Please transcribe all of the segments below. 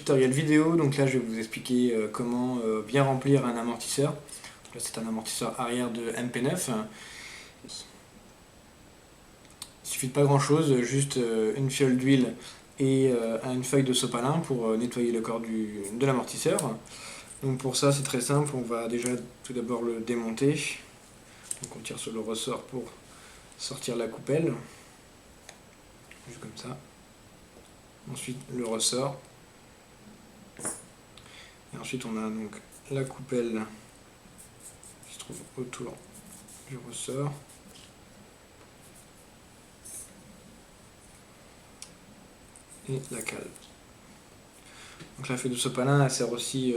tutoriel vidéo. Donc là je vais vous expliquer comment bien remplir un amortisseur. Là c'est un amortisseur arrière de MP9. Il suffit de pas grand chose, juste une fiole d'huile et une feuille de sopalin pour nettoyer le corps de l'amortisseur. Donc pour ça c'est très simple, on va déjà tout d'abord le démonter. Donc on tire sur le ressort pour sortir la coupelle, juste comme ça. Ensuite le ressort. Et ensuite on a donc la coupelle qui se trouve autour du ressort. Et la cale. Donc la feuille de sopalin elle sert aussi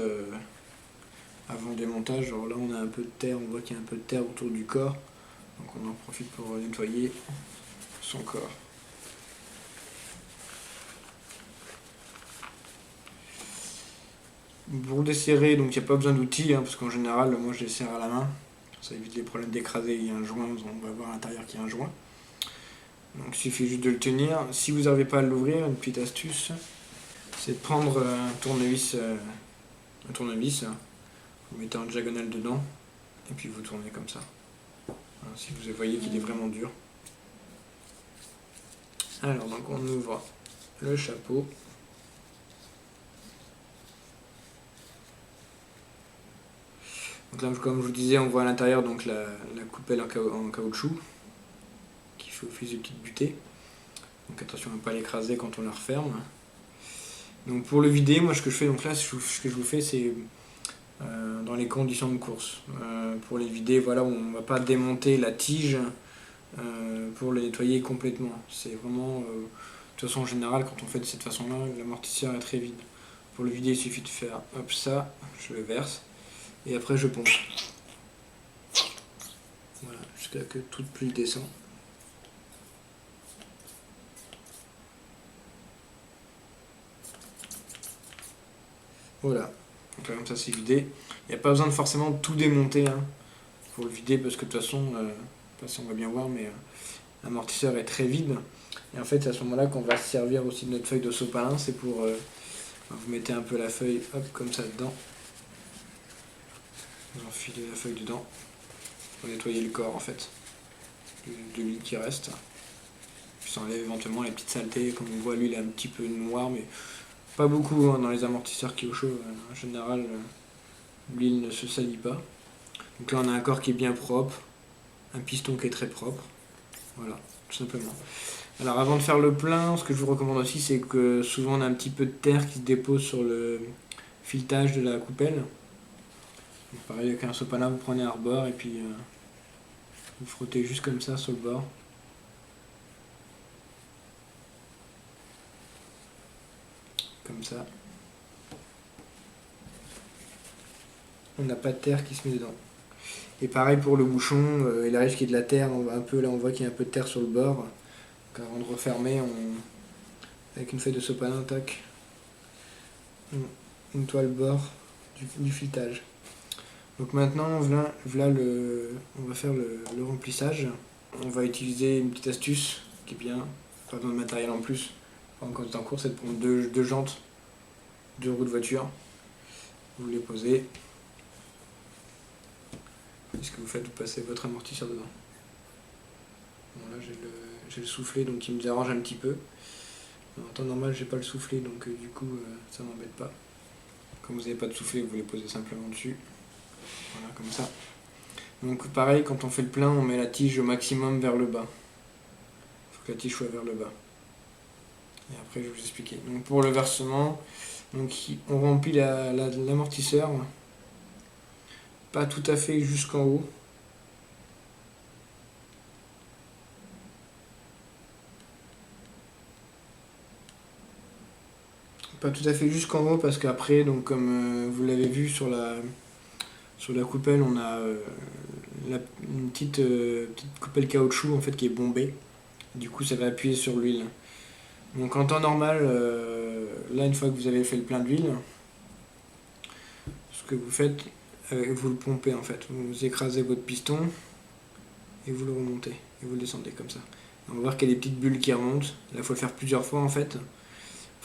avant le démontage. Alors là on a un peu de terre, on voit qu'il y a un peu de terre autour du corps. Donc on en profite pour nettoyer son corps. Pour le desserrer, donc il n'y a pas besoin d'outils, parce qu'en général moi je desserre à la main. Ça évite les problèmes d'écraser, il y a un joint, on va voir à l'intérieur qu'il y a un joint. Donc il suffit juste de le tenir. Si vous n'arrivez pas à l'ouvrir, une petite astuce, c'est de prendre un tournevis, vous mettez en diagonale dedans, et puis vous tournez comme ça. Voilà, si vous voyez qu'il est vraiment dur. Alors donc on ouvre le chapeau. Donc là, comme je vous disais, on voit à l'intérieur donc la coupelle en caoutchouc qui fait office de petite butée. Donc attention à ne pas l'écraser quand on la referme. Donc pour le vider, moi ce que je fais, donc là ce que je vous fais c'est dans les conditions de course. Pour les vider, voilà, on ne va pas démonter la tige pour le nettoyer complètement. C'est vraiment, de toute façon en général quand on fait de cette façon-là, l'amortisseur est très vide. Pour le vider, il suffit de faire hop ça, je le verse. Et après je pompe. Voilà, jusqu'à que toute pluie descend. Voilà, donc là, comme ça c'est vidé. Il n'y a pas besoin de forcément tout démonter pour le vider parce que de toute façon, on va bien voir, mais l'amortisseur est très vide. Et en fait c'est à ce moment-là qu'on va se servir aussi de notre feuille de sopalin. C'est pour, vous mettez un peu la feuille, hop, comme ça dedans. Vous enfilez la feuille dedans pour nettoyer le corps en fait de l'huile qui reste. Puis ça enlève éventuellement les petites saletés. Comme on voit, l'huile est un petit peu noire, mais pas beaucoup dans les amortisseurs qui au chaud. En général, l'huile ne se salit pas. Donc là, on a un corps qui est bien propre, un piston qui est très propre. Voilà, tout simplement. Alors avant de faire le plein, ce que je vous recommande aussi, c'est que souvent on a un petit peu de terre qui se dépose sur le filetage de la coupelle. Donc pareil, avec un sopalin, vous prenez un rebord et puis vous frottez juste comme ça sur le bord. Comme ça. On n'a pas de terre qui se met dedans. Et pareil pour le bouchon, il arrive qu'il y ait de la terre, là on voit qu'il y a un peu de terre sur le bord. Donc avant de refermer, avec une feuille de sopalin, tac, on nettoie le bord du filetage. Donc maintenant, on va faire le remplissage. On va utiliser une petite astuce qui est bien, pas besoin de matériel en plus. Quand on est en cours, c'est de prendre deux jantes, deux roues de voiture. Vous les posez. Et ce que vous faites, vous passez votre amortisseur dedans. Bon là j'ai le soufflet donc il me dérange un petit peu. En temps normal j'ai pas le soufflet donc du coup ça m'embête pas. Comme vous n'avez pas de soufflet, vous les posez simplement dessus. Voilà, comme ça. Donc pareil, quand on fait le plein, on met la tige au maximum vers le bas. Il faut que la tige soit vers le bas. Et après je vais vous expliquer. Donc pour le versement, donc on remplit l'amortisseur. Pas tout à fait jusqu'en haut. Pas tout à fait jusqu'en haut parce qu'après, donc comme vous l'avez vu sur la coupelle, on a une petite coupelle caoutchouc en fait qui est bombée. Du coup ça va appuyer sur l'huile. Donc en temps normal, là une fois que vous avez fait le plein d'huile, ce que vous faites, vous le pompez en fait. Vous écrasez votre piston et vous le remontez et vous le descendez comme ça. On va voir qu'il y a des petites bulles qui remontent. Là il faut le faire plusieurs fois en fait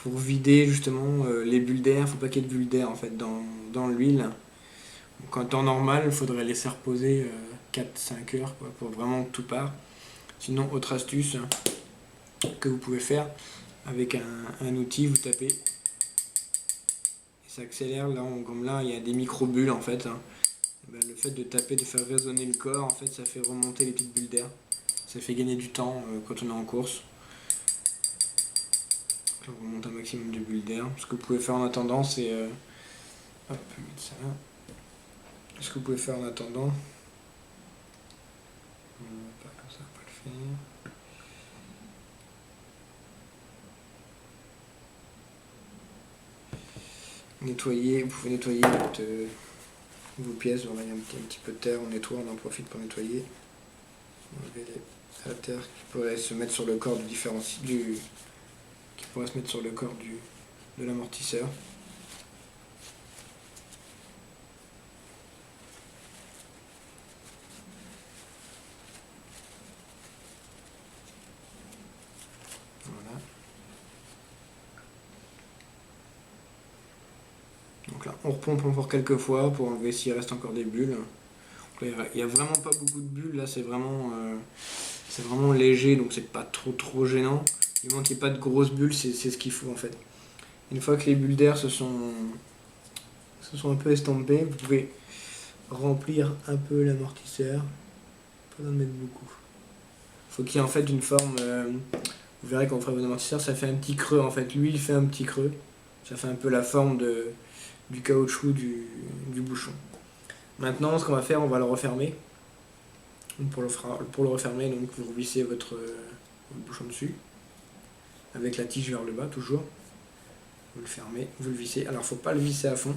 pour vider justement les bulles d'air. Faut pas qu'il y ait de bulles d'air en fait dans l'huile. Donc, en temps normal, il faudrait laisser reposer 4-5 heures quoi, pour vraiment que tout part. Sinon, autre astuce que vous pouvez faire avec un outil, vous tapez et ça accélère. Là, comme là, il y a des micro-bulles en fait. Ben, le fait de taper, de faire résonner le corps, en fait, ça fait remonter les petites bulles d'air. Ça fait gagner du temps quand on est en course. Donc, on remonte un maximum de bulles d'air. Ce que vous pouvez faire en attendant, c'est... hop, je vais mettre ça là. Ce que vous pouvez faire en attendant... Pas comme ça, pas le faire. Nettoyer, vous pouvez nettoyer vos pièces, on a un petit peu de terre, on nettoie, on en profite pour nettoyer. Enlever la terre qui pourrait se mettre sur le corps qui pourrait se mettre sur le corps de l'amortisseur. Voilà. Donc là, on repompe encore quelques fois pour enlever s'il reste encore des bulles. Donc là, il n'y a vraiment pas beaucoup de bulles, là c'est vraiment léger, donc c'est pas trop gênant. Du moment qu'il n'y ait pas de grosses bulles, c'est ce qu'il faut en fait. Une fois que les bulles d'air se sont un peu estampées, vous pouvez remplir un peu l'amortisseur. Pas besoin de mettre beaucoup. Faut qu'il y ait en fait une forme. Vous verrez quand on fera vos amortisseurs, ça fait un petit creux en fait. Lui, il fait un petit creux. Ça fait un peu la forme du caoutchouc du bouchon. Maintenant, ce qu'on va faire, on va le refermer. Pour le refermer, donc vous revissez votre bouchon dessus, avec la tige vers le bas toujours. Vous le fermez, vous le vissez. Alors, faut pas le visser à fond,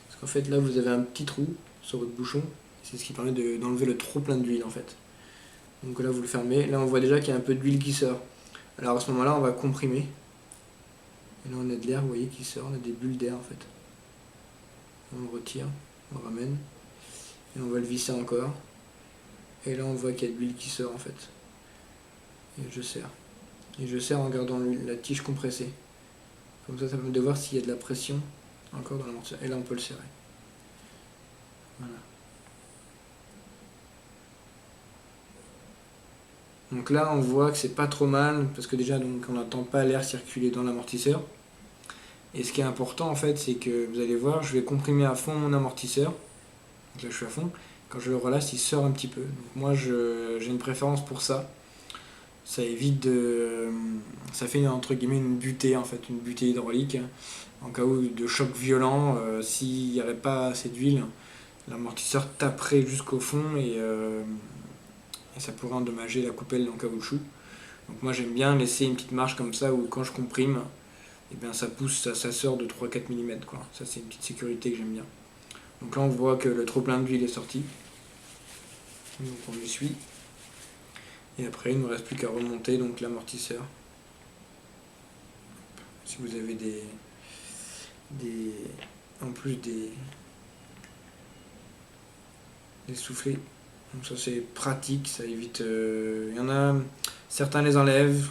parce qu'en fait, là, vous avez un petit trou sur votre bouchon. C'est ce qui permet d'enlever le trop plein d'huile en fait. Donc là, vous le fermez. Là, on voit déjà qu'il y a un peu d'huile qui sort. Alors à ce moment-là, on va comprimer. Et là, on a de l'air, vous voyez, qui sort. On a des bulles d'air en fait. On le retire, on le ramène. Et on va le visser encore. Et là, on voit qu'il y a de l'huile qui sort en fait. Et je serre. Et je serre en gardant la tige compressée. Comme ça permet de voir s'il y a de la pression encore dans l'amortisseur. Et là, on peut le serrer. Voilà. Donc là, on voit que c'est pas trop mal, parce que déjà, donc, on n'entend pas l'air circuler dans l'amortisseur. Et ce qui est important, en fait, c'est que vous allez voir, je vais comprimer à fond mon amortisseur. Donc là, je suis à fond. Quand je le relâche, il sort un petit peu. Donc moi, j'ai une préférence pour ça. Ça évite de... Ça fait, entre guillemets, une butée, en fait, une butée hydraulique. En cas où de choc violent, s'il n'y avait pas assez d'huile, l'amortisseur taperait jusqu'au fond et ça pourrait endommager la coupelle en caoutchouc. Donc moi j'aime bien laisser une petite marge comme ça où quand je comprime, et bien ça pousse, ça sort de 3-4 mm quoi. Ça c'est une petite sécurité que j'aime bien. Donc là on voit que le trop plein d'huile est sorti. Donc on essuie. Et après il ne nous reste plus qu'à remonter donc l'amortisseur. Si vous avez en plus des soufflets. Donc ça c'est pratique, ça évite... Il y en a, certains les enlèvent.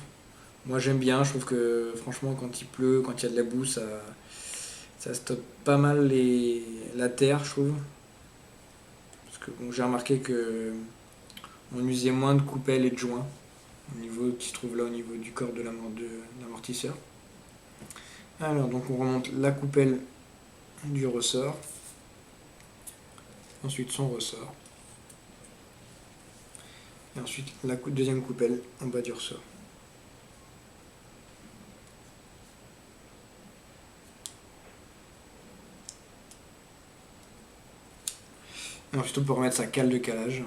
Moi j'aime bien, je trouve que franchement quand il pleut, quand il y a de la boue, ça stoppe pas mal la terre je trouve. Parce que bon, j'ai remarqué que on usait moins de coupelles et de joints au niveau qui se trouve là au niveau du corps de l'amortisseur. Alors donc on remonte la coupelle du ressort, ensuite son ressort, et ensuite la deuxième coupelle en bas du ressort. Et ensuite on peut remettre sa cale de calage.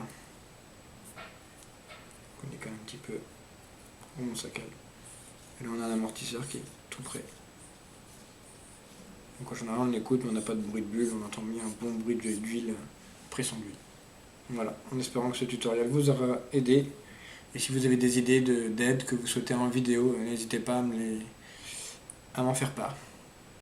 On décale un petit peu, on monte sa cale. Et là on a un amortisseur qui est tout prêt. Donc en général on écoute mais on n'a pas de bruit de bulle, on entend bien un bon bruit d'huile, pression d'huile. Voilà, en espérant que ce tutoriel vous aura aidé. Et si vous avez des idées d'aide que vous souhaitez en vidéo, n'hésitez pas à m'en faire part.